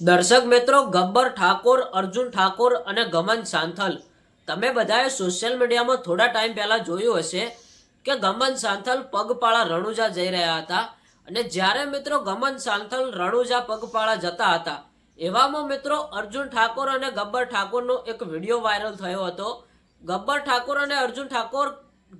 દર્શક મિત્રો, ગબ્બર ઠાકોર, અર્જુન ઠાકોર અને ગમન સાંથલ, તમે બધાએ સોશિયલ મીડિયામાં થોડા ટાઈમ પહેલા જોયું હશે કે ગમન સાંથલ પગપાળા રણુજા જઈ રહ્યા હતા. અને જ્યારે મિત્રો ગમન સાંથલ રણુજા પગપાળા જતા હતા, એવામાં મિત્રો અર્જુન ઠાકોર અને ગબ્બર ઠાકોરનો એક વિડીયો વાયરલ થયો હતો. ગબ્બર ઠાકોર અને અર્જુન ઠાકોર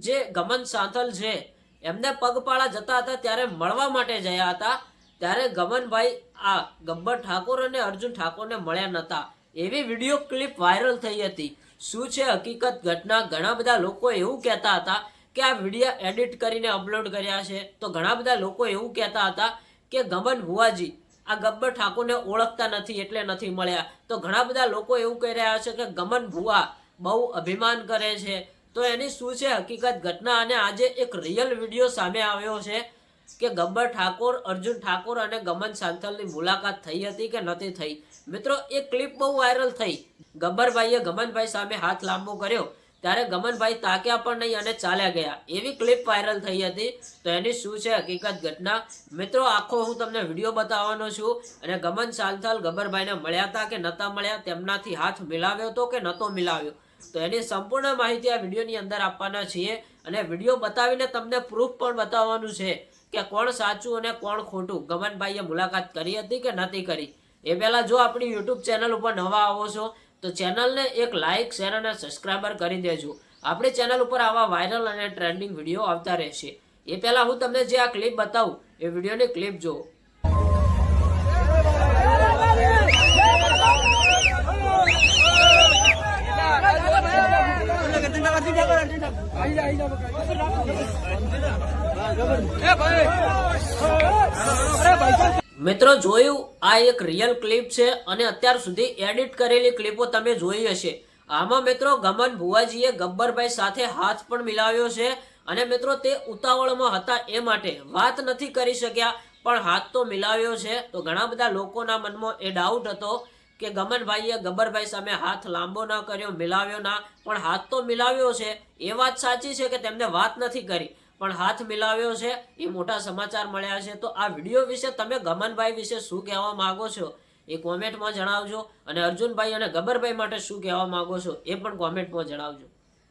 જે ગમન સાંથલ છે એમને પગપાળા જતા હતા ત્યારે મળવા માટે ગયા હતા. ત્યારે ગમનભાઈ આ ગબ્બર ઠાકોર અને અર્જુન ઠાકોરને મળ્યા નહોતા, એવી વિડીયો ક્લિપ વાયરલ થઈ હતી. શું છે હકીકત ઘટના? ઘણા બધા લોકો એવું કહેતા હતા કે આ વિડીયો એડિટ કરીને અપલોડ કર્યા છે. તો ઘણા બધા લોકો એવું કહેતા હતા કે ગમન ભુવાજી આ ગબ્બર ઠાકોરને ઓળખતા નથી એટલે નથી મળ્યા. તો ઘણા બધા લોકો એવું કહી રહ્યા છે કે ગમન ભુવા બહુ અભિમાન કરે છે. તો એની શું છે હકીકત ઘટના? અને આજે એક રિયલ વિડીયો સામે આવ્યો છે કે ગબ્બર ઠાકોર, અર્જુન ઠાકોર અને ગમન સાંથલની મુલાકાત થઈ હતી કે નથી થઈ. મિત્રો એ ક્લિપ બહુ વાયરલ થઈ. ગબ્બરભાઈએ ગમનભાઈ સામે હાથ લાંબો કર્યો ત્યારે ગમનભાઈ તાક્યા પણ નહીં અને ચાલ્યા ગયા, એવી ક્લિપ વાયરલ થઈ હતી. તો એની શું છે હકીકત ઘટના? મિત્રો આખો હું તમને વિડીયો બતાવવાનો છું. અને ગમન સાંથલ ગબ્બરભાઈને મળ્યા હતા કે નહોતા મળ્યા, તેમનાથી હાથ મિલાવ્યો હતો કે નહોતો મિલાવ્યો, તો એની સંપૂર્ણ માહિતી આ વિડીયોની અંદર આપવાના છીએ. અને વિડીયો બતાવીને તમને પ્રૂફ પણ બતાવવાનું છે કે કોણ સાચું અને કોણ ખોટું. ગમનભાઈએ મુલાકાત કરી હતી કે નથી કરી. એ પહેલાં જો આપણી યુટ્યુબ ચેનલ ઉપર નવા આવો છો તો ચેનલને એક લાઇક, શેર અને સબસ્ક્રાઈબર કરી દેજો. આપણી ચેનલ ઉપર આવા વાયરલ અને ટ્રેન્ડિંગ વિડીયો આવતા રહેશે. એ પહેલાં હું તમને જે આ ક્લિપ બતાવું એ વિડીયોની ક્લિપ જુઓ. મિત્રો જોયું, આ એક રિયલ ક્લિપ છે અને અત્યાર સુધી એડિટ કરેલી ક્લિપો તમે જોઈ હશે. આમાં મિત્રો ગમન ભુવાજીએ ગબ્બરભાઈ સાથે હાથ પણ મિલાવ્યો છે. અને મિત્રો તે ઉતાવળમાં હતા એ માટે વાત નથી કરી શક્યા, પણ હાથ તો મિલાવ્યો છે. તો ઘણા બધા લોકોના મનમાં એ ડાઉટ હતો કે ગમનભાઈએ ગબ્બરભાઈ સામે હાથ લાંબો ના કર્યો, મિલાવ્યો ના, પણ હાથ તો મિલાવ્યો છે. એ વાત સાચી છે કે તેમને વાત નથી કરી, પણ હાથ મિલાવ્યો છે. એ મોટા સમાચાર મળ્યા છે. તો આ વિડીયો વિશે તમે ગમનભાઈ વિશે શું કહેવા માંગો છો એ કોમેન્ટમાં જણાવજો. અને અર્જુનભાઈ અને ગબ્બરભાઈ માટે શું કહેવા માંગો છો એ પણ કોમેન્ટમાં જણાવજો.